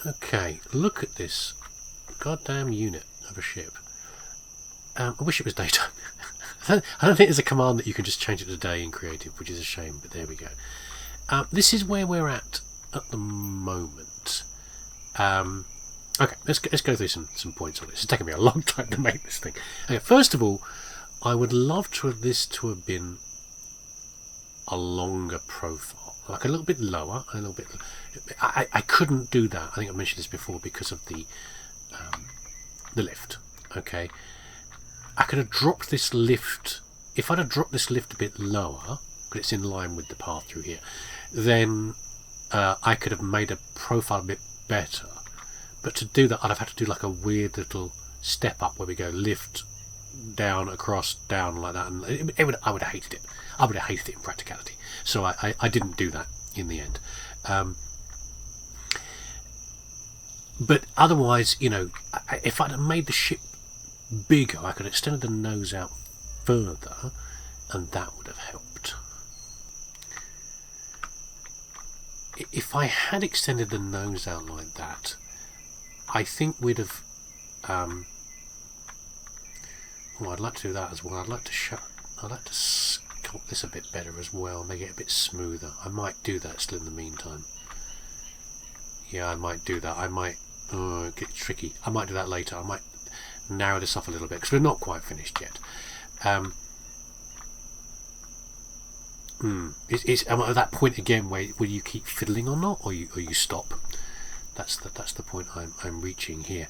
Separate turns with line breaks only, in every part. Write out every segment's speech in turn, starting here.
Okay, look at this goddamn unit of a ship. I wish it was daytime. I don't think there's a command that you can just change it to day in creative, which is a shame, but there we go. This is where we're at the moment. Okay, let's go through some points on this. It's taken me a long time to make this thing. Okay, first of all, I would love this to have been a longer profile, like a little bit lower, a little bit. I couldn't do that. I think I mentioned this before because of the lift. Okay, I could have dropped this lift. If I'd have dropped this lift a bit lower, because it's in line with the path through here, then I could have made a profile a bit better. But to do that, I'd have had to do like a weird little step up where we go lift, down, across, down, like that, and I would have hated it. I would have hated it in practicality. So I didn't do that in the end. But otherwise, you know, if I'd have made the ship bigger, I could have extended the nose out further, and that would have helped. If I had extended the nose out like that, I think we'd have. Oh, I'd like to do that as well. I'd like to sculpt this a bit better as well, make it a bit smoother. I might do that still in the meantime. Yeah, I might do that. I might get tricky. I might do that later. I might narrow this off a little bit because we're not quite finished yet. It's at that point again where will you keep fiddling or not, or you stop. That's the point I'm reaching here.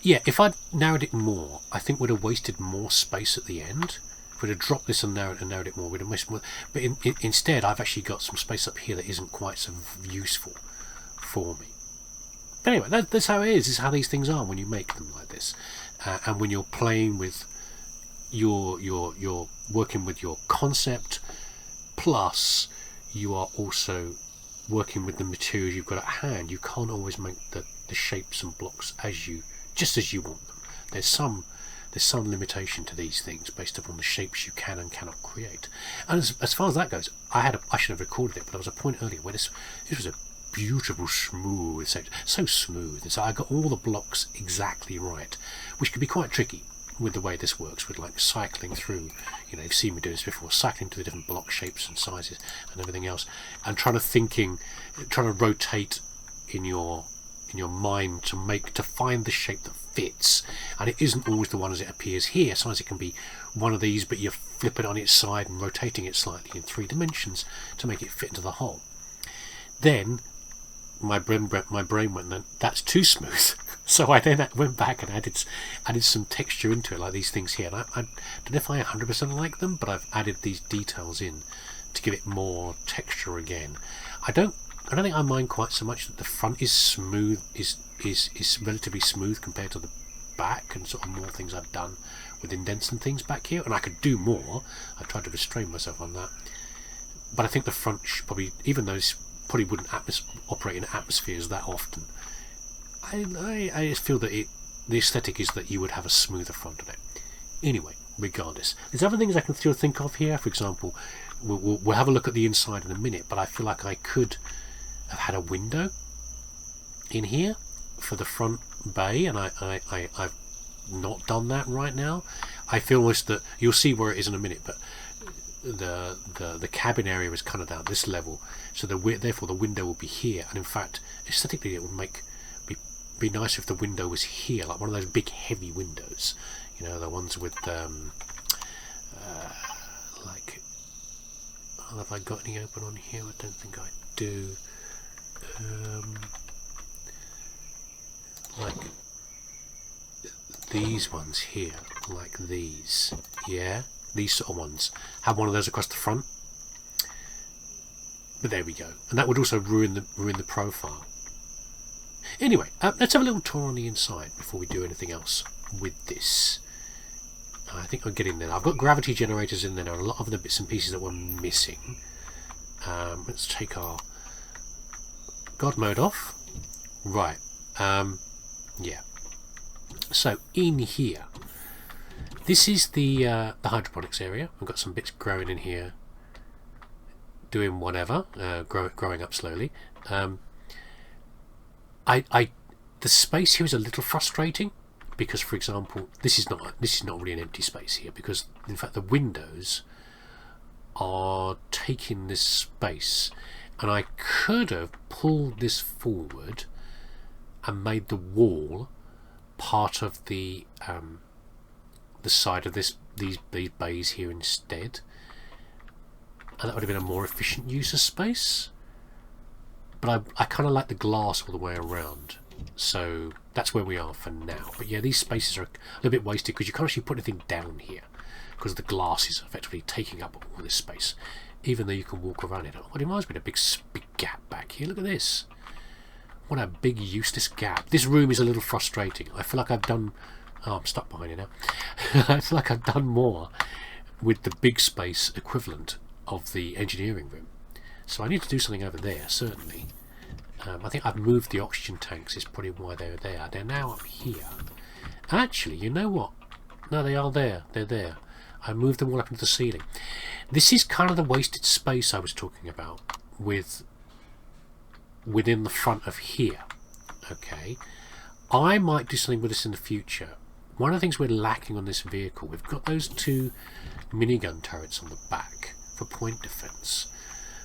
Yeah, if I'd narrowed it more, I think we'd have wasted more space at the end. If we'd have dropped this and narrowed it more, we'd have wasted more. But instead, I've actually got some space up here that isn't quite so useful for me. But anyway, that's how it is. This is how these things are when you make them like this, and when you're playing with you're working with your concept, plus you are also working with the materials you've got at hand. You can't always make the shapes and blocks just as you want them. There's some limitation to these things based upon the shapes you can and cannot create. And as far as that goes, I should have recorded it, but there was a point earlier where this was a beautiful smooth section, so smooth, and so I got all the blocks exactly right, which can be quite tricky with the way this works, with like cycling through, you know, you've seen me do this before, cycling to the different block shapes and sizes and everything else, and trying to rotate in your mind to find the shape that fits, and it isn't always the one as it appears here. Sometimes it can be one of these, but you flip it on its side and rotating it slightly in 3 dimensions to make it fit into the hole. Then my brain went, that's too smooth. So I then went back and added some texture into it, like these things here. And I don't know if I 100% like them, but I've added these details in to give it more texture again. I don't think I mind quite so much that the front is smooth, is relatively smooth compared to the back, and sort of more things I've done with indents and things back here. And I could do more. I've tried to restrain myself on that. But I think the front should probably, even though it's probably wouldn't operate in atmospheres that often, I just feel that the aesthetic is that you would have a smoother front of it. Anyway, regardless, there's other things I can still think of here. For example, we'll have a look at the inside in a minute, but I feel like I could have had a window in here for the front bay, and I've not done that right now. I feel almost that you'll see where it is in a minute, but the cabin area is kind of down this level, so therefore the window will be here, and in fact aesthetically it would be nicer if the window was here, like one of those big heavy windows, you know, the ones with like, have I got any open on here? I don't think I do. Like these ones here, like these, yeah, these sort of ones, have one of those across the front. But there we go, and that would also ruin the profile. Anyway, let's have a little tour on the inside before we do anything else with this. I think I'm getting there. I've got gravity generators in there now, and a lot of the bits and pieces that were missing. Let's take our God mode off. Right. Yeah. So in here, this is the hydroponics area. I've got some bits growing in here, doing whatever, growing up slowly. The space here is a little frustrating because, for example, this is not really an empty space here, because in fact the windows are taking this space, and I could have pulled this forward and made the wall part of the side of these bays here instead, and that would have been a more efficient use of space. But I kind of like the glass all the way around, so that's where we are for now. But yeah, these spaces are a little bit wasted because you can't actually put anything down here because the glass is effectively taking up all this space, even though you can walk around it. Oh, it reminds me of a big gap back here. Look at this. What a big useless gap. This room is a little frustrating. I feel like I've done... Oh, I'm stuck behind it now. I feel like I've done more with the big space equivalent of the engineering room. So I need to do something over there, certainly. I think I've moved the oxygen tanks, is probably why they're there. They're now up here. Actually, you know what? No, they are there. They're there. I moved them all up into the ceiling. This is kind of the wasted space I was talking about within the front of here. Okay. I might do something with this in the future. One of the things we're lacking on this vehicle, we've got those 2 minigun turrets on the back for point defense.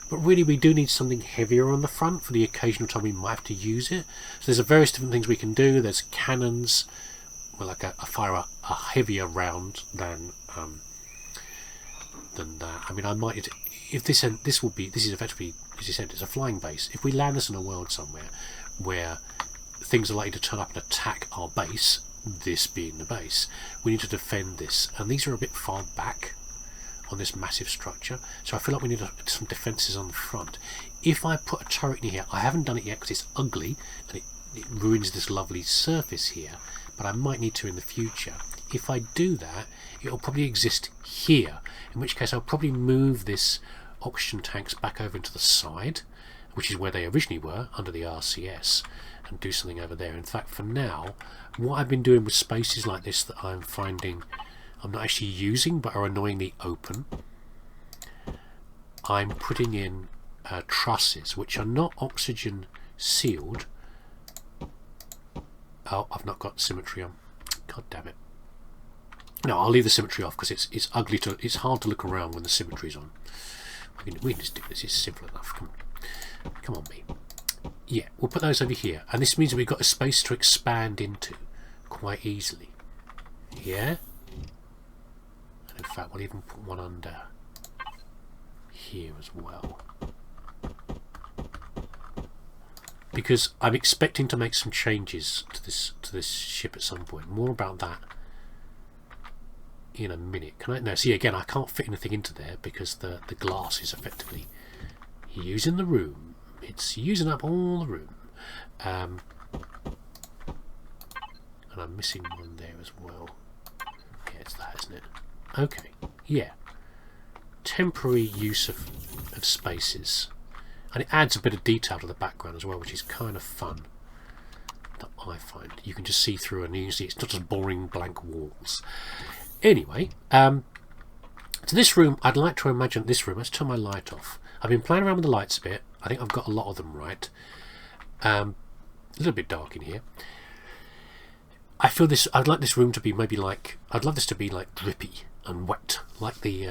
But really we do need something heavier on the front for the occasional time we might have to use it. So there's various different things we can do. There's cannons, well, like fire a heavier round than that. I mean, I might, if this is effectively, as you said, it's a flying base. If we land this in a world somewhere where things are likely to turn up and attack our base, this being the base, we need to defend this, and these are a bit far back on this massive structure, so I feel like we need some defences on the front. If I put a turret in here, I haven't done it yet because it's ugly and it ruins this lovely surface here, but I might need to in the future. If I do that, it'll probably exist here, in which case I'll probably move this oxygen tanks back over into the side, which is where they originally were, under the RCS, and do something over there. In fact, for now, what I've been doing with spaces like this that I'm finding I'm not actually using but are annoyingly open, I'm putting in trusses which are not oxygen sealed. Oh, I've not got symmetry on. God damn it. No, I'll leave the symmetry off because it's ugly to. It's hard to look around when the symmetry's on. We can just do this. It's simple enough. Come on, me. Yeah, we'll put those over here, and this means that we've got a space to expand into quite easily. Yeah. And in fact, we'll even put one under here as well, because I'm expecting to make some changes to this ship at some point. More about that in a minute. Can I? No. See, again, I can't fit anything into there because the glass is effectively using the room. It's using up all the room, and I'm missing one there as well. Yeah, it's that, isn't it? Okay. Yeah. Temporary use of spaces, and it adds a bit of detail to the background as well, which is kind of fun. That I find you can just see through, and usually it's not just boring blank walls. Anyway, to this room, I'd like to imagine this room. Let's turn my light off. I've been playing around with the lights a bit. I think I've got a lot of them right. A little bit dark in here. I feel this. I'd like this room to be maybe like. I'd love this to be like drippy and wet, like the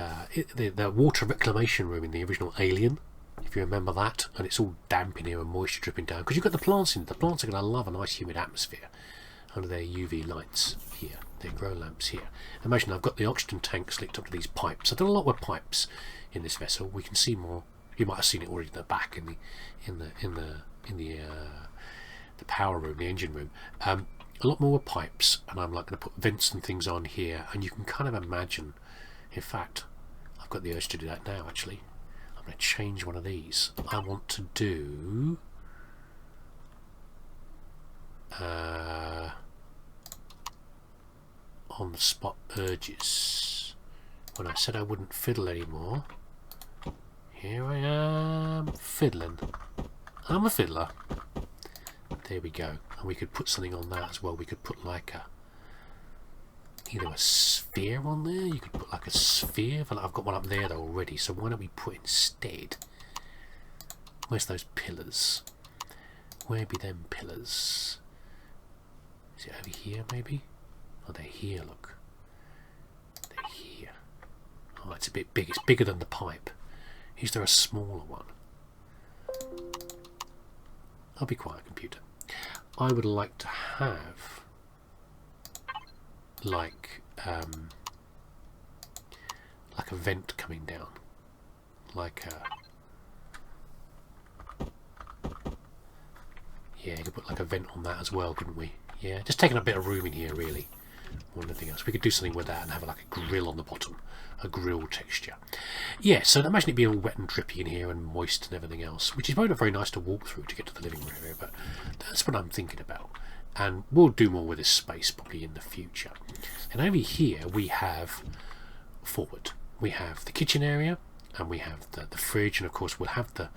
water reclamation room in the original Alien, if you remember that. And it's all damp in here and moisture dripping down because you've got the plants in. The plants are going to love a nice humid atmosphere under their UV lights here. Their grow lamps here. Imagine I've got the oxygen tanks linked up to these pipes. I've done a lot with pipes in this vessel. We can see more. You might have seen it already in the back in the power room, the engine room. A lot more with pipes, and I'm like going to put vents and things on here, and you can kind of imagine. In fact, I've got the urge to do that now. Actually, I'm going to change one of these. I want to do on the spot urges. When I said I wouldn't fiddle anymore, here I am fiddling. I'm a fiddler. There we go. And we could put something on that as well. We could put like either a sphere on there. You could put like a sphere. I've got one up there though already. So why don't we put instead? Where's those pillars? Where be them pillars? Is it over here maybe? Oh, they're here, look. They're here. Oh, it's a bit big. It's bigger than the pipe. Is there a smaller one? I'll be quiet, computer. I would like to have like a vent coming down, like a, yeah, you could put like a vent on that as well, couldn't we? Yeah, just taking a bit of room in here really, more than anything else. We could do something with that and have like a grill on the bottom, a grill texture. Yeah, so imagine it being all wet and drippy in here and moist and everything else, which is probably not very nice to walk through to get to the living room area, but that's what I'm thinking about. And we'll do more with this space probably in the future. And over here we have forward. We have the kitchen area and we have the fridge, and of course we'll have the...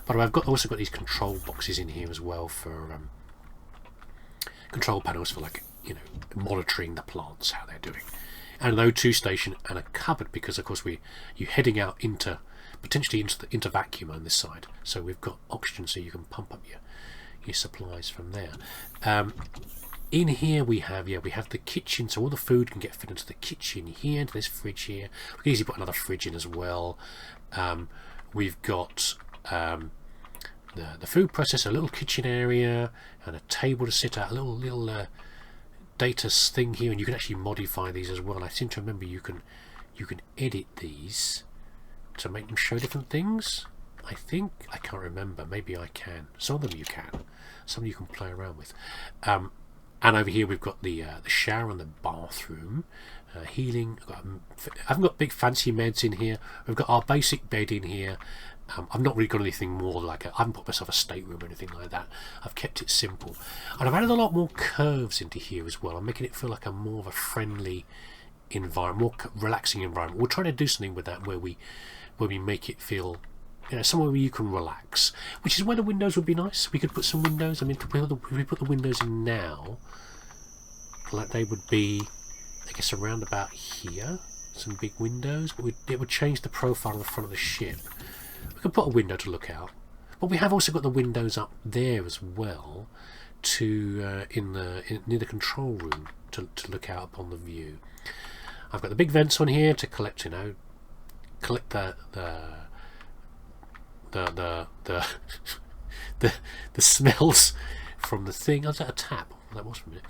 By the way, I've also got these control boxes in here as well for control panels for, like, you know, monitoring the plants, how they're doing. And an O2 station and a cupboard, because of course you're heading out into potentially into vacuum on this side. So we've got oxygen, so you can pump up your supplies from there. In here we have the kitchen, so all the food can get fed into the kitchen here, into this fridge here. We can easily put another fridge in as well. We've got the food processor, a little kitchen area, and a table to sit at, a little data thing here, and you can actually modify these as well. And I seem to remember you can edit these to make them show different things. I think, I can't remember, maybe I can. Some of them you can. Some you can play around with. And over here we've got the shower and the bathroom. Healing. I haven't got big fancy meds in here. We've got our basic bed in here. I've not really got anything more like I haven't put myself a stateroom or anything like that. I've kept it simple. And I've added a lot more curves into here as well. I'm making it feel like a more of a friendly environment, more relaxing environment. We're trying to do something with that where we make it feel, you know, somewhere where you can relax, which is where the windows would be nice. We could put some windows. I mean, if we put the windows in now, like they would be, I guess, around about here. Some big windows, but it would change the profile of the front of the ship. We could put a window to look out, but we have also got the windows up there as well, to near the control room to look out upon the view. I've got the big vents on here to collect, you know, collect the smells from the thing. Oh, is that a tap? That was from it.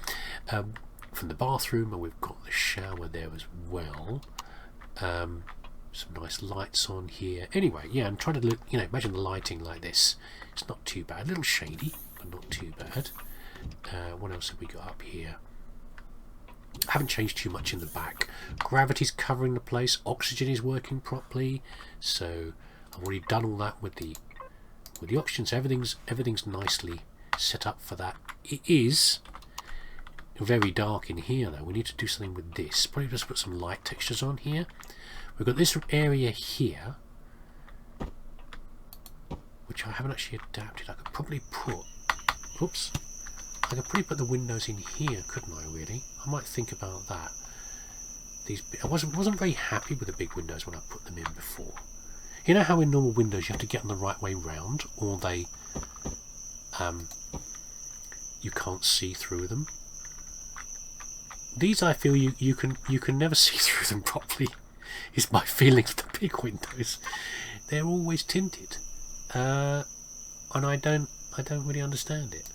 From the bathroom, and we've got the shower there as well. Some nice lights on here. Anyway, yeah, I'm trying to look, you know, imagine the lighting like this. It's not too bad. A little shady, but not too bad. What else have we got up here? I haven't changed too much in the back. Gravity's covering the place. Oxygen is working properly. So I've already done all that with the oxygen. So everything's nicely set up for that. It is very dark in here though. We need to do something with this. Probably just put some light textures on here. We've got this area here, which I haven't actually adapted. I could probably put, oops, I could probably put the windows in here, couldn't I really? I might think about that. I wasn't very happy with the big windows when I put them in before. You know how in normal windows you have to get them the right way round, or they you can't see through them. These, I feel you can never see through them properly. Is my feeling of the big windows. They're always tinted, and I don't really understand it.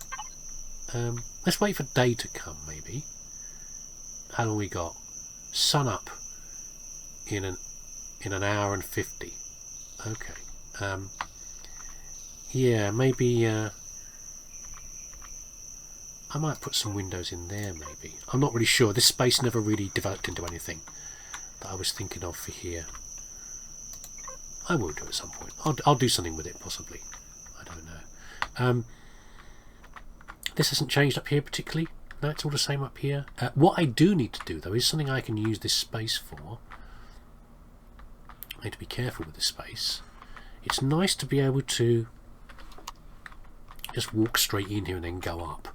Let's wait for day to come, maybe. How long we got? Sun up in an hour and 50. Okay. Yeah, maybe. I might put some windows in there, maybe. I'm not really sure. This space never really developed into anything that I was thinking of for here. I will do at some point. I'll do something with it, possibly. I don't know. This hasn't changed up here particularly. No, it's all the same up here. What I do need to do, though, is something I can use this space for. I need to be careful with this space. It's nice to be able to just walk straight in here and then go up.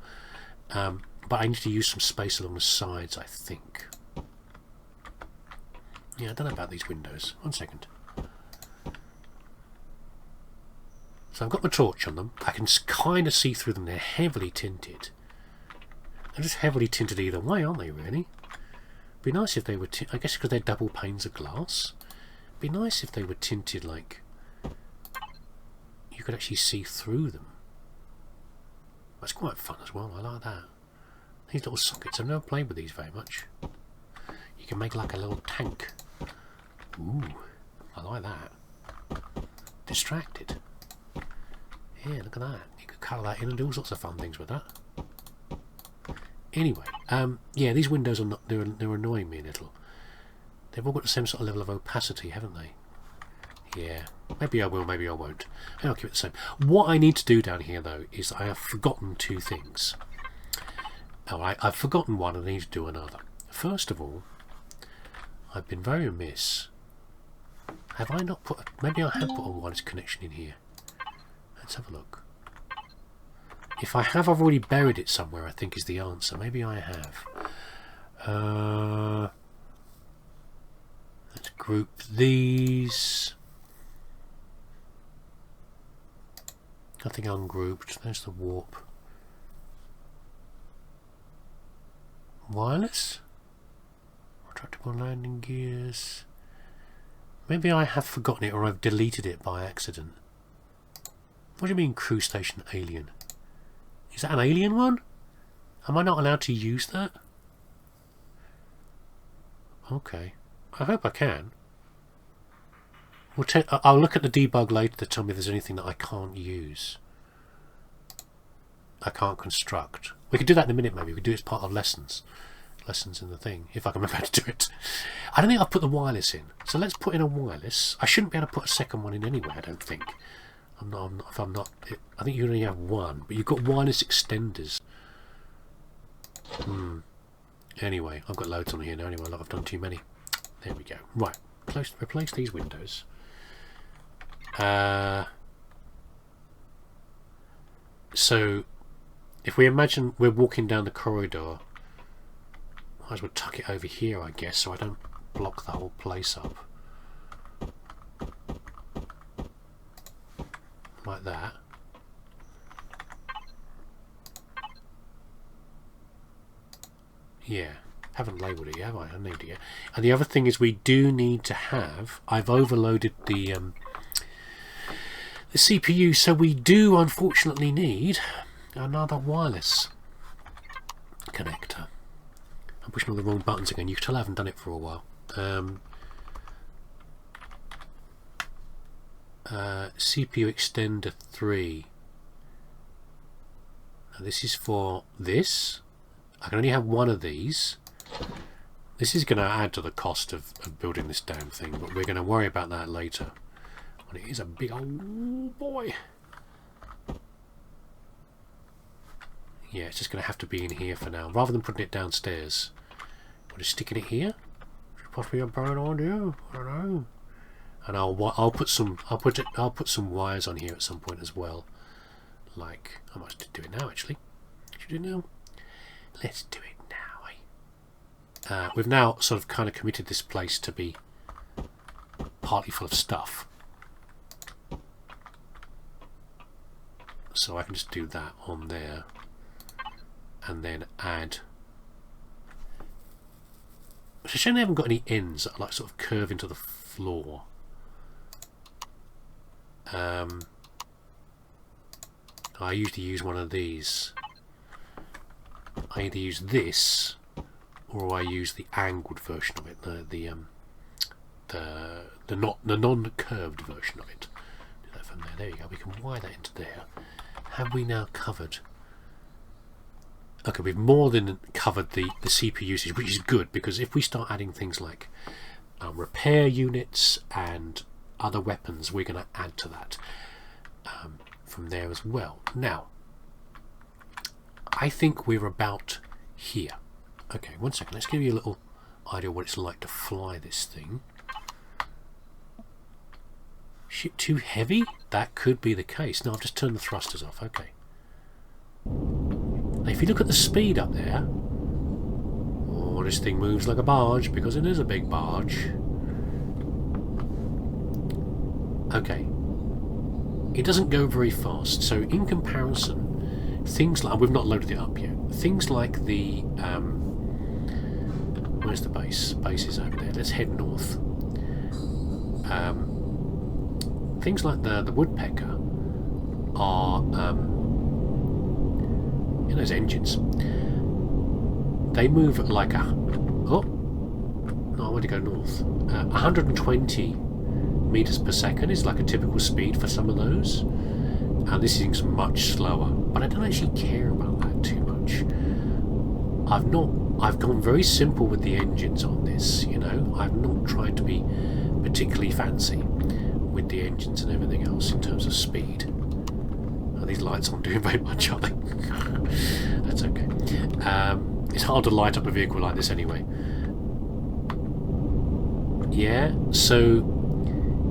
But I need to use some space along the sides, I think. Yeah, I don't know about these windows. 1 second. So I've got my torch on them. I can kind of see through them. They're heavily tinted. They're just heavily tinted either way, aren't they, really? Be nice if they were I guess because they're double panes of glass. Be nice if they were tinted like you could actually see through them. That's quite fun as well, I like that. These little sockets, I've never played with these very much. You can make like a little tank. Ooh, I like that. Distracted. Yeah, look at that. You could colour that in and do all sorts of fun things with that. Anyway, yeah, these windows are not, they're annoying me a little. They've all got the same sort of level of opacity, haven't they? Yeah, maybe I will, maybe I won't. I'll keep it the same. What I need to do down here, though, is I have forgotten two things. Alright, I've forgotten one and I need to do another. First of all, I've been very remiss. Have I not put... maybe I have put a wireless connection in here. Let's have a look. If I have, I've already buried it somewhere, I think is the answer. Maybe I have. Let's group these. Nothing ungrouped. There's the warp. Wireless? Retractable landing gears. Maybe I have forgotten it or I've deleted it by accident. What do you mean crew station alien? Is that an alien one? Am I not allowed to use that? Okay. I hope I can. I'll look at the debug later to tell me if there's anything that I can't use. I can't construct. We could do that in a minute maybe. We could do it as part of lessons. Lessons in the thing, if I can remember how to do it. I don't think I've put the wireless in. So let's put in a wireless. I shouldn't be able to put a second one in anyway, I don't think. I think you only have one, but you've got wireless extenders. Anyway, I've got loads on here now anyway, I've done too many. There we go. Right, replace these windows. So, if we imagine we're walking down the corridor, might as well tuck it over here, I guess, so I don't block the whole place up. Like that. Yeah, haven't labelled it yet, have I? I need it yet. And the other thing is we do need to have, I've overloaded the CPU, so we do unfortunately need another wireless connector. I'm pushing all the wrong buttons again. You can tell I haven't done it for a while. CPU extender 3. Now this is for this. I can only have one of these. This is going to add to the cost of building this damn thing, but we're going to worry about that later. When it is a big old boy. Yeah, it's just going to have to be in here for now, rather than putting it downstairs. We're just sticking it here. Possibly a bad idea. I don't know. And I'll put some wires on here at some point as well. Like I might do it now actually. Should we do it now? Let's do it now. Eh? We've now sort of kind of committed this place to be partly full of stuff. So I can just do that on there and then add. It's a shame they haven't got any ends that like sort of curve into the floor. I usually use one of these. I either use this or I use the angled version of it, the non-curved version of it. Do that from there. There you go. We can wire that into there. Have we now covered? Okay, we've more than covered the CPU usage, which is good, because if we start adding things like repair units and other weapons, we're going to add to that from there as well. Now, I think we're about here. Okay, one second. Let's give you a little idea of what it's like to fly this thing. Ship too heavy? That could be the case. No, I've just turned the thrusters off. Okay. Now, if you look at the speed up there, oh, this thing moves like a barge because it is a big barge. Okay. It doesn't go very fast, so in comparison, things like, we've not loaded it up yet, things like the where's the base? Base is over there. Let's head north. Things like the woodpecker are in those engines. They move at like a I want to go north. 120 meters per second is like a typical speed for some of those, and this thing's much slower. But I don't actually care about that too much. I've gone very simple with the engines on this. You know, I've not tried to be particularly fancy with the engines and everything else in terms of speed. Oh, these lights aren't doing very much, are they? That's okay. It's hard to light up a vehicle like this anyway. Yeah, so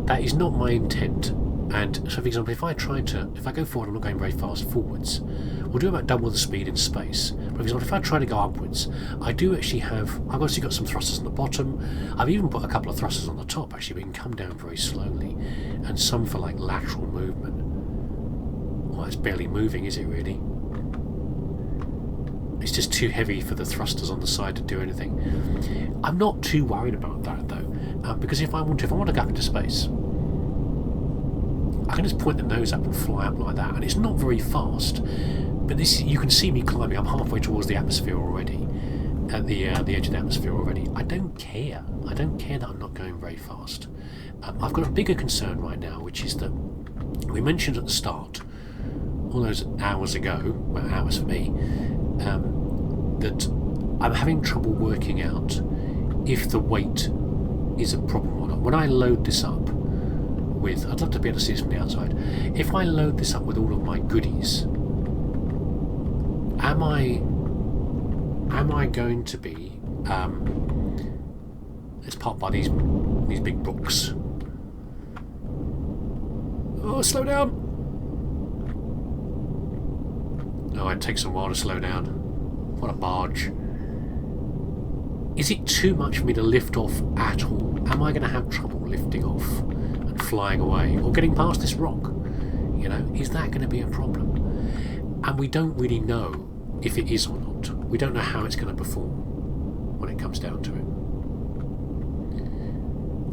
that is not my intent. And so, for example, if I go forward, I'm not going very fast forwards. We'll do about double the speed in space. For example, if I try to go upwards, I do actually have. I've actually got some thrusters on the bottom. I've even put a couple of thrusters on the top. Actually, we can come down very slowly, and some for like lateral movement. Well, it's barely moving, is it really? It's just too heavy for the thrusters on the side to do anything. I'm not too worried about that though, because if I want to go up into space, I can just point the nose up and fly up like that, and it's not very fast. But this, you can see me climbing. I'm halfway towards the atmosphere already, at the edge of the atmosphere already. I don't care. I don't care that I'm not going very fast. I've got a bigger concern right now, which is that we mentioned at the start, all those hours ago, well, hours for me, that I'm having trouble working out if the weight is a problem or not. When I load this up with, I'd love to be able to see this from the outside. If I load this up with all of my goodies, am I going to be let's park by these big books. Oh, slow down. Oh, it takes a while to slow down. What a barge. Is it too much for me to lift off at all? Am I going to have trouble lifting off and flying away or getting past this rock? You know, is that going to be a problem? And we don't really know if it is or not. We don't know how it's going to perform when it comes down to it.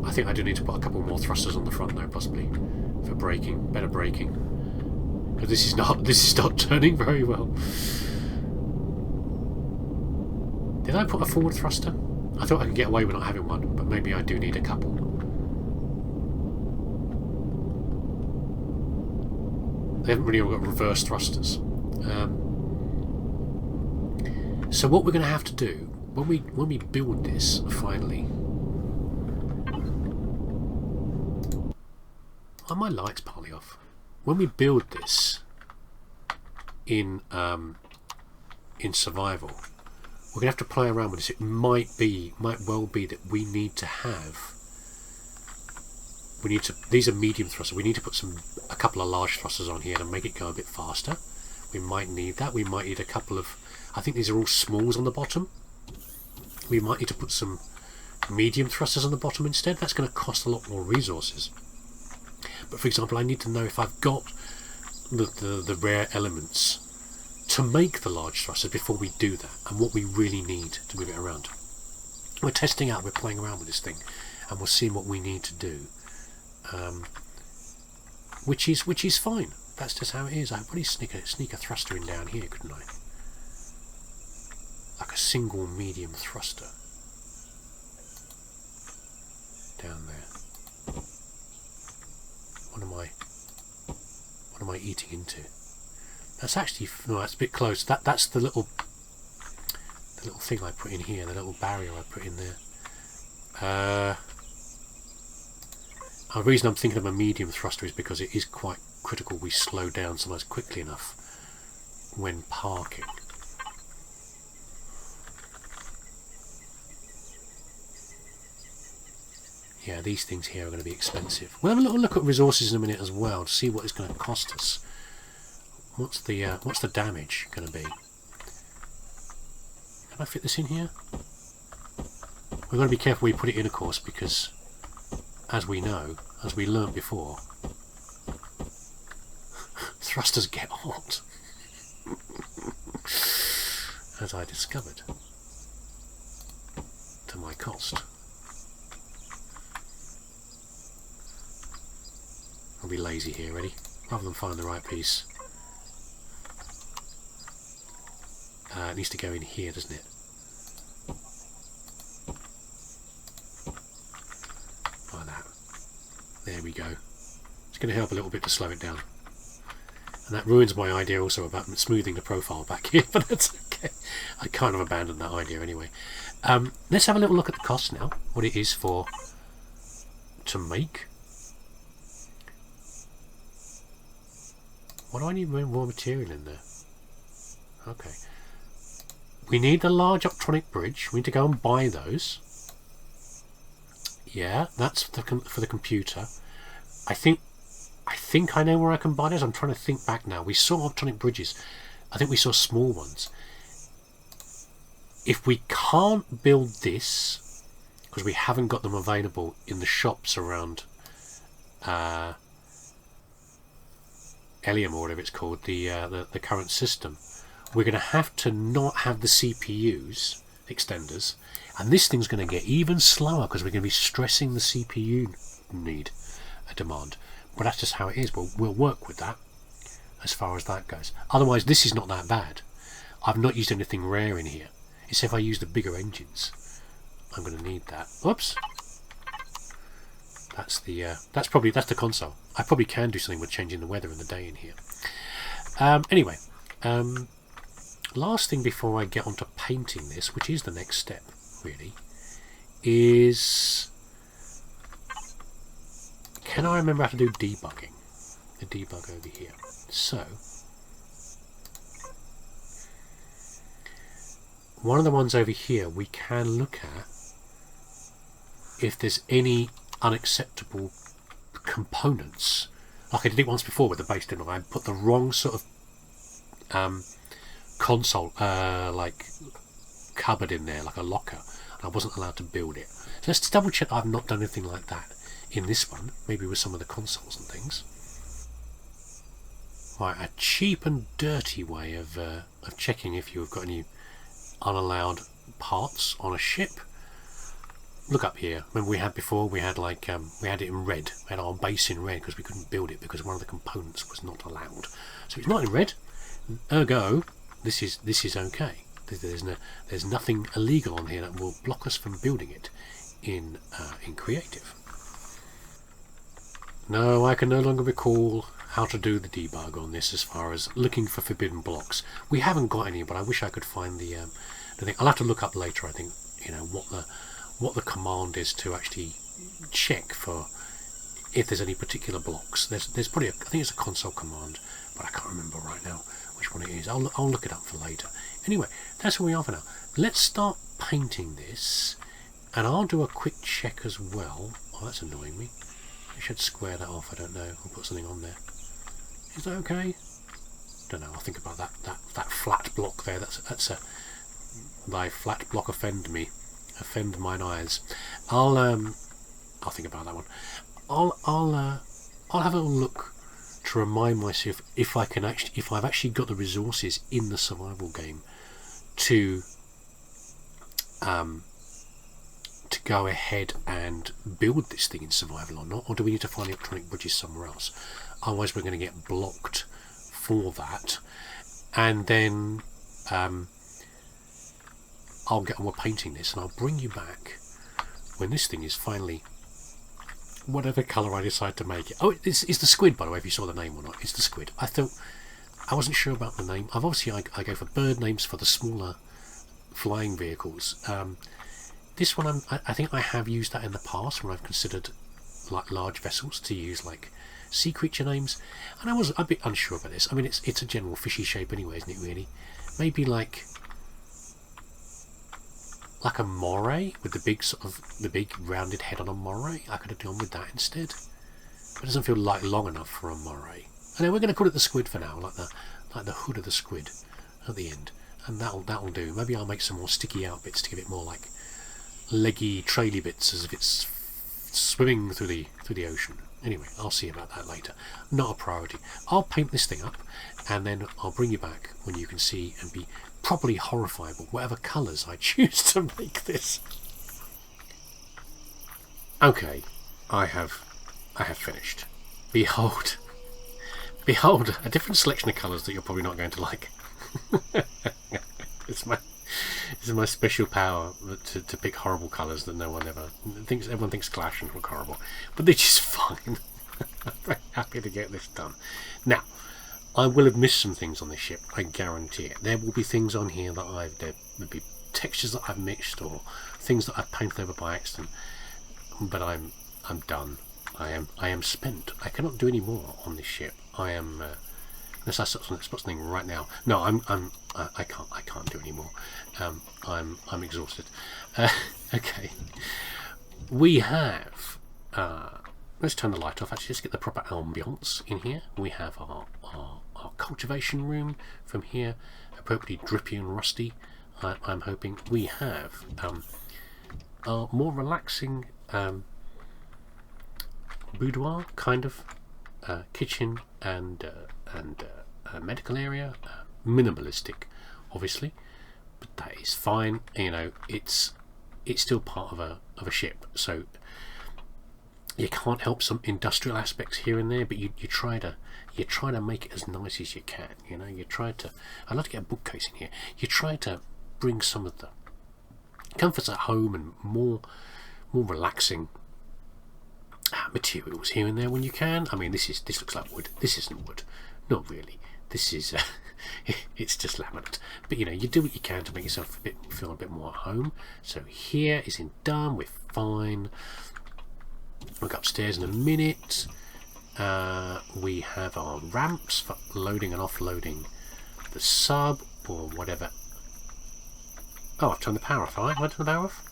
I think I do need to put a couple more thrusters on the front though, possibly, for braking, better braking. Because this is not turning very well. Did I put a forward thruster? I thought I could get away with not having one, but maybe I do need a couple. They haven't really all got reverse thrusters. So what we're going to have to do when we build this finally. Oh, my light's partly off. When we build this in survival, we're going to have to play around with this. It might well be that we need to have. These are medium thrusters. We need to put a couple of large thrusters on here to make it go a bit faster. We might need that. We might need a couple of. I think these are all smalls on the bottom. We might need to put some medium thrusters on the bottom instead. That's going to cost a lot more resources. But for example, I need to know if I've got the rare elements to make the large thrusters before we do that, and what we really need to move it around. We're testing out, we're playing around with this thing, and we're seeing what we need to do, which is fine. That's just how it is. I could probably sneak a thruster in down here, couldn't I? Like a single medium thruster down there. What am I eating into? That's actually, no, that's a bit close. That's the little thing I put in here, the little barrier I put in there. The reason I'm thinking of a medium thruster is because it is quite critical we slow down sometimes quickly enough when parking. Yeah, these things here are going to be expensive. We'll have a little look at resources in a minute as well to see what it's going to cost us. What's the damage going to be? Can I fit this in here? We've got to be careful we put it in, of course, because as we know, as we learnt before, thrusters get hot. as I discovered, to my cost. I'll be lazy here, ready? Rather than find the right piece. It needs to go in here, doesn't it? Like that. There we go. It's going to help a little bit to slow it down. And that ruins my idea also about smoothing the profile back here, but that's okay. I kind of abandoned that idea anyway. Let's have a little look at the cost now. What it is to make. What do I need more material in there? Okay. We need the large optronic bridge. We need to go and buy those. Yeah, that's for the computer. I think I know where I can buy those. I'm trying to think back now. We saw optronic bridges. I think we saw small ones. If we can't build this, because we haven't got them available in the shops around Helium or whatever it's called, the current system, we're going to have to not have the CPUs extenders, and this thing's going to get even slower because we're going to be stressing the CPU demand. But that's just how it is. We'll work with that as far as that goes. Otherwise, this is not that bad. I've not used anything rare in here. It's if I use the bigger engines, I'm going to need that. Oops. That's the console. I probably can do something with changing the weather and the day in here. Anyway, last thing before I get onto painting this, which is the next step, really, is can I remember how to do debugging? The debug over here. So, one of the ones over here we can look at if there's any unacceptable components. Like I did it once before with the base, didn't I? I put the wrong sort of console, like cupboard in there, like a locker, and I wasn't allowed to build it. So let's double check I've not done anything like that in this one, maybe with some of the consoles and things. Right, a cheap and dirty way of checking if you've got any unallowed parts on a ship. Look up here. Remember we had before, we had like we had it in red. We had our base in red because we couldn't build it because one of the components was not allowed. So it's not in red. Ergo, this is okay. There's nothing illegal on here that will block us from building it in creative. No, I can no longer recall how to do the debug on this as far as looking for forbidden blocks. We haven't got any, but I wish I could find the thing. I'll have to look up later, I think, you know, what the command is to actually check for if there's any particular blocks. There's probably I think it's a console command, but I can't remember right now which one it is. I'll look it up for later. Anyway, that's where we are for now. Let's start painting this, and I'll do a quick check as well. Oh, that's annoying me. I should square that off. I don't know. I'll put something on there. Is that okay? Don't know. I'll think about that flat block there. That's a thy flat block offend mine eyes. I'll think about that one. I'll have a look to remind myself if I've actually got the resources in the survival game to go ahead and build this thing in survival or not, or do we need to find the electronic bridges somewhere else? Otherwise we're going to get blocked for that, and then I'll get on with painting this, and I'll bring you back when this thing is finally whatever colour I decide to make it. Oh, it's the squid, by the way, if you saw the name or not. It's the squid. I wasn't sure about the name. I go for bird names for the smaller flying vehicles. This one, I think I have used that in the past when I've considered like large vessels to use like sea creature names, and I was a bit unsure about this. I mean, it's a general fishy shape anyway, isn't it? Really, maybe like a moray with the big rounded head on a moray. I could have gone with that instead, but it doesn't feel like long enough for a moray. And then we're going to call it the squid for now, like the hood of the squid at the end, and that'll do. Maybe I'll make some more sticky out bits to give it more like leggy, traily bits, as if it's swimming through the ocean. Anyway, I'll see about that later. Not a priority. I'll paint this thing up, and then I'll bring you back when you can see and be properly horrified with whatever colours I choose to make this. Okay, I have finished. Behold, a different selection of colours that you're probably not going to like. It's my special power to pick horrible colours that no one ever thinks. Everyone thinks Clash and look horrible, but they're just fine. I'm very happy to get this done. Now, I will have missed some things on this ship. I guarantee it. There will be things on here that there will be textures that I've mixed or things that I've painted over by accident. But I'm done. I am spent. I cannot do any more on this ship. I am. Unless I spot something right now. No, I can't do any more. I'm exhausted. Okay. We have. Let's turn the light off. Actually, let's get the proper ambience in here. We have our cultivation room from here, appropriately drippy and rusty. I'm hoping we have our more relaxing boudoir kind of kitchen and medical area, minimalistic, obviously, but that is fine. You know, it's still part of a ship, so you can't help some industrial aspects here and there, but you try to make it as nice as you can. You know, you try to. I'd like to get a bookcase in here. You try to bring some of the comforts at home and more relaxing materials here and there when you can. I mean, this looks like wood. This isn't wood, not really. This is it's just laminate. But you know, you do what you can to make yourself feel a bit more at home. So here is in done. We're fine. We'll go upstairs in a minute. We have our ramps for loading and offloading the sub or whatever. Oh, I've turned the power off. Have I turned the power off?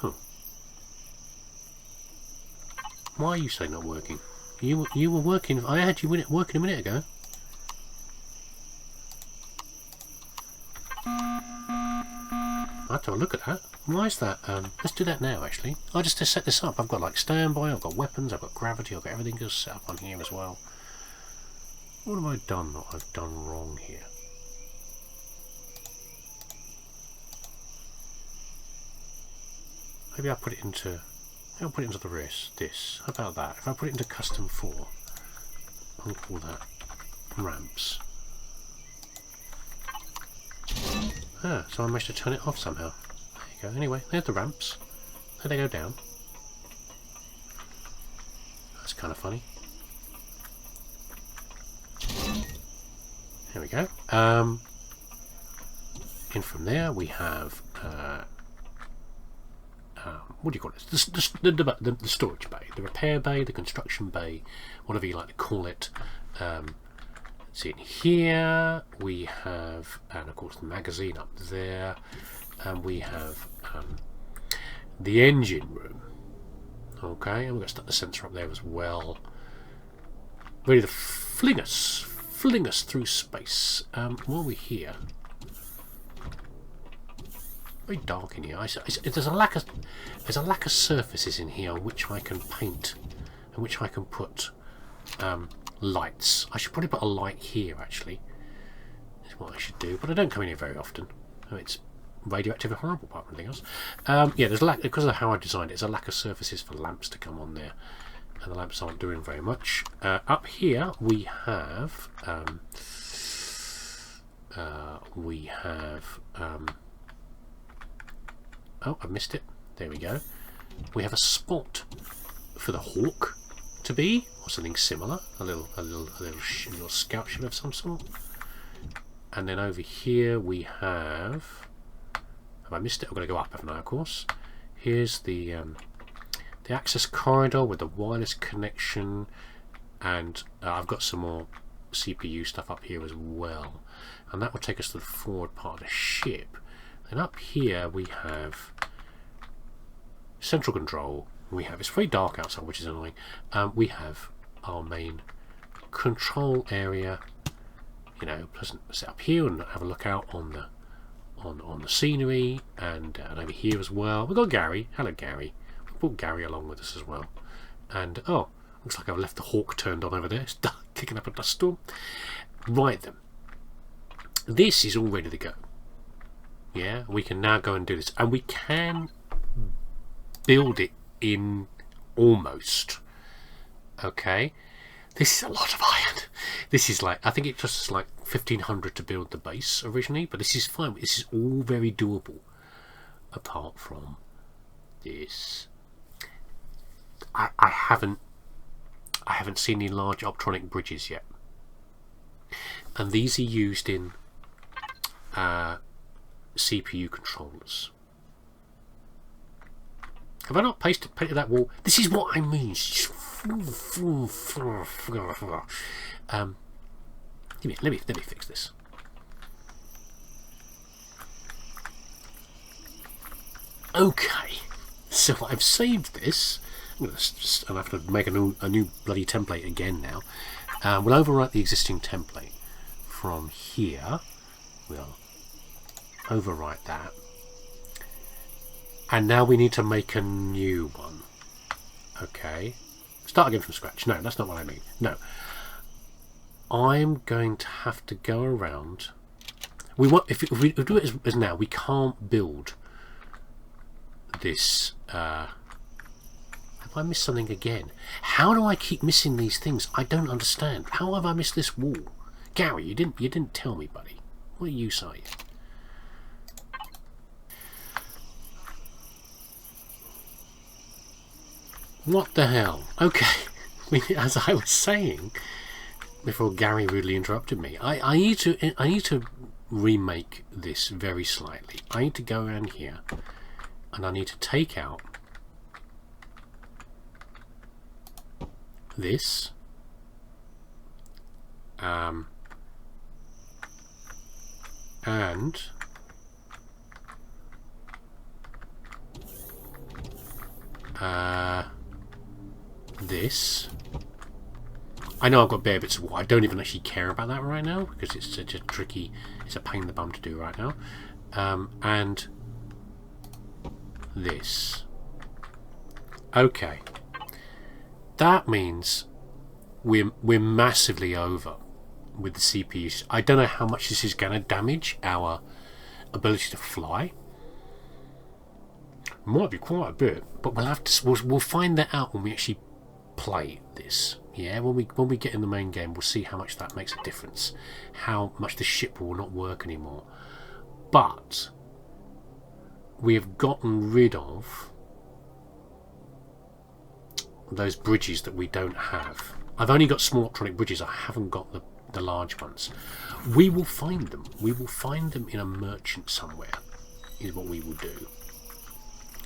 Oh. Why are you saying not working? You were working. I had you working a minute ago. I have to have a look at that. Why is that? Let's do that now, actually. I just to set this up. I've got like standby, I've got weapons, I've got gravity, I've got everything just set up on here as well. What have I done that I've done wrong here? Maybe I'll put it into the wrist. This. How about that? If I put it into custom 4, I'll call that ramps. Ah, so I managed to turn it off somehow. There you go. Anyway, there's the ramps. There they go down. That's kind of funny. There we go. In from there we have what do you call it? The storage bay, the repair bay, the construction bay, whatever you like to call it. See, in here we have, and of course the magazine up there, and we have the engine room. Okay, and we're going to start the sensor up there as well, ready to fling us through space. While we're here, very dark in here. There's a lack of surfaces in here on which I can paint and which I can put lights. I should probably put a light here, actually. That's what I should do, but I don't come in here very often. Oh, it's radioactive and horrible, apart from anything else. Yeah, there's a lack, because of how I designed it, there's a lack of surfaces for lamps to come on there, and the lamps aren't doing very much. Up here we have oh, I missed it. There we go. We have a spot for the Hawk to be, or something similar, a little scout ship of some sort. And then over here we have I missed it? I've got to go up, haven't I? Of course. Here's the access corridor with the wireless connection, and I've got some more CPU stuff up here as well, and that will take us to the forward part of the ship. And up here we have central control. It's very dark outside, which is annoying. We have our main control area. You know, pleasant to sit up here and have a look out on the scenery, and over here as well. We've got Gary. Hello, Gary. We'll brought Gary along with us as well. And, oh, looks like I've left the hawk turned on over there. It's kicking up a dust storm. Right then. This is all ready to go. Yeah, we can now go and do this. And we can build it in almost. Okay. This is a lot of iron. This is like, I think it costs like 1,500 to build the base originally, but this is fine. This is all very doable. Apart from this. I haven't seen any large optronic bridges yet. And these are used in CPU controllers. Have I not painted that wall? This is what I mean. Let me fix this. Okay, so I've saved this. I'll have to make a new bloody template again now. We'll overwrite the existing template from here. We'll overwrite that. And now we need to make a new one. Okay. Start again from scratch. No, that's not what I mean. No. I'm going to have to go around. We want if we do it as now, we can't build this. Have I missed something again? How do I keep missing these things? I don't understand. How have I missed this wall? Gary, you didn't tell me, buddy. What are you saying? What the hell? Okay. As I was saying before Gary rudely interrupted me, I need to remake this very slightly. I need to go around here and I need to take out this and this. I know I've got bare bits of wall. I don't even actually care about that right now because it's such a tricky, it's a pain in the bum to do right now. And this. Okay. That means we're massively over with the CPU. I don't know how much this is going to damage our ability to fly. Might be quite a bit, but we'll have to. We'll find that out when we actually play this. Yeah, when we get in the main game, we'll see how much that makes a difference. How much the ship will not work anymore. But we have gotten rid of those bridges that we don't have. I've only got small optronic bridges. I haven't got the large ones. We will find them. We will find them in a merchant somewhere. Is what we will do.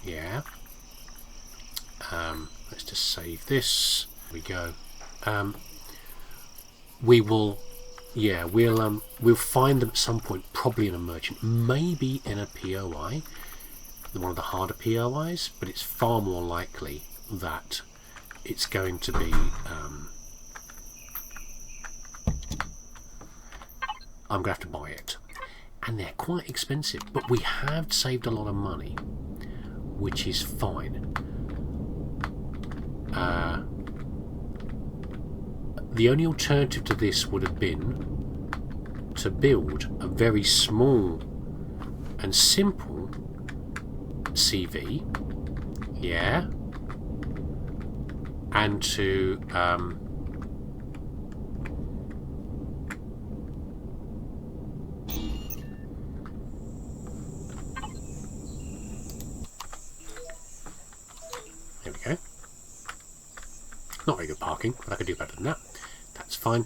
Yeah. Let's just save this. Here we go. We will. Yeah, we'll find them at some point. Probably in a merchant. Maybe in a POI. One of the harder POIs. But it's far more likely that it's going to be. I'm going to have to buy it. And they're quite expensive. But we have saved a lot of money. Which is fine. The only alternative to this would have been to build a very small and simple CV. Yeah. And to there we go. Not very good parking, but I could do better than that. That's fine.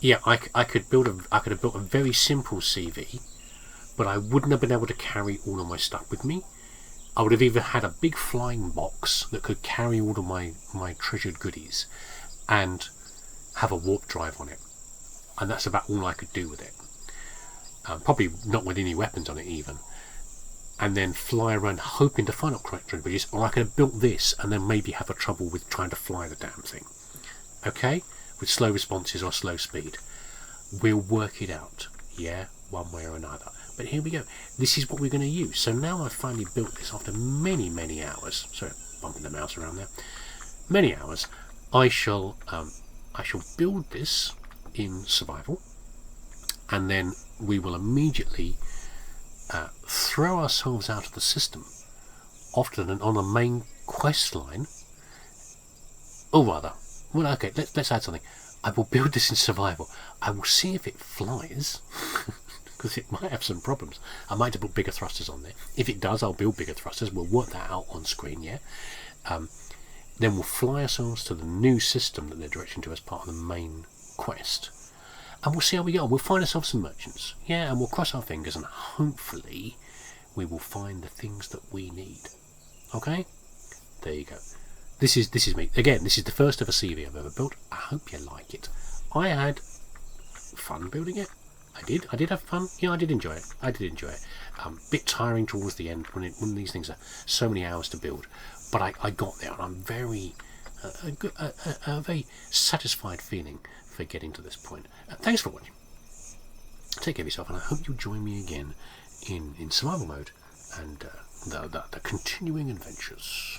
Yeah, I could have built a very simple CV, but I wouldn't have been able to carry all of my stuff with me. I would have either had a big flying box that could carry all of my treasured goodies and have a warp drive on it. And that's about all I could do with it. Probably not with any weapons on it even. And then fly around hoping to find optronic bridges, or I could have built this and then maybe have a trouble with trying to fly the damn thing. Okay? With slow responses or slow speed. We'll work it out. Yeah? One way or another. But here we go. This is what we're going to use. So now I've finally built this after many hours. Sorry, bumping the mouse around there. Many hours. I shall build this in survival, and then we will immediately throw ourselves out of the system, often on a main quest line. Or rather, well, okay, let's add something. I will build this in survival. I will see if it flies, because it might have some problems. I might have to put bigger thrusters on there. If it does, I'll build bigger thrusters. We'll work that out on screen, yeah? Then we'll fly ourselves to the new system that they're directing to as part of the main quest. And we'll see how we go. We'll find ourselves some merchants. Yeah, and we'll cross our fingers, and hopefully we will find the things that we need. Okay? There you go. This is me. Again, this is the first ever CV I've ever built. I hope you like it. I had fun building it. I did have fun. Yeah, I did enjoy it. Bit tiring towards the end when these things are so many hours to build. But I got there, and I'm very a very satisfied feeling for getting to this point. Thanks for watching. Take care of yourself, and I hope you'll join me again in survival mode and the continuing adventures.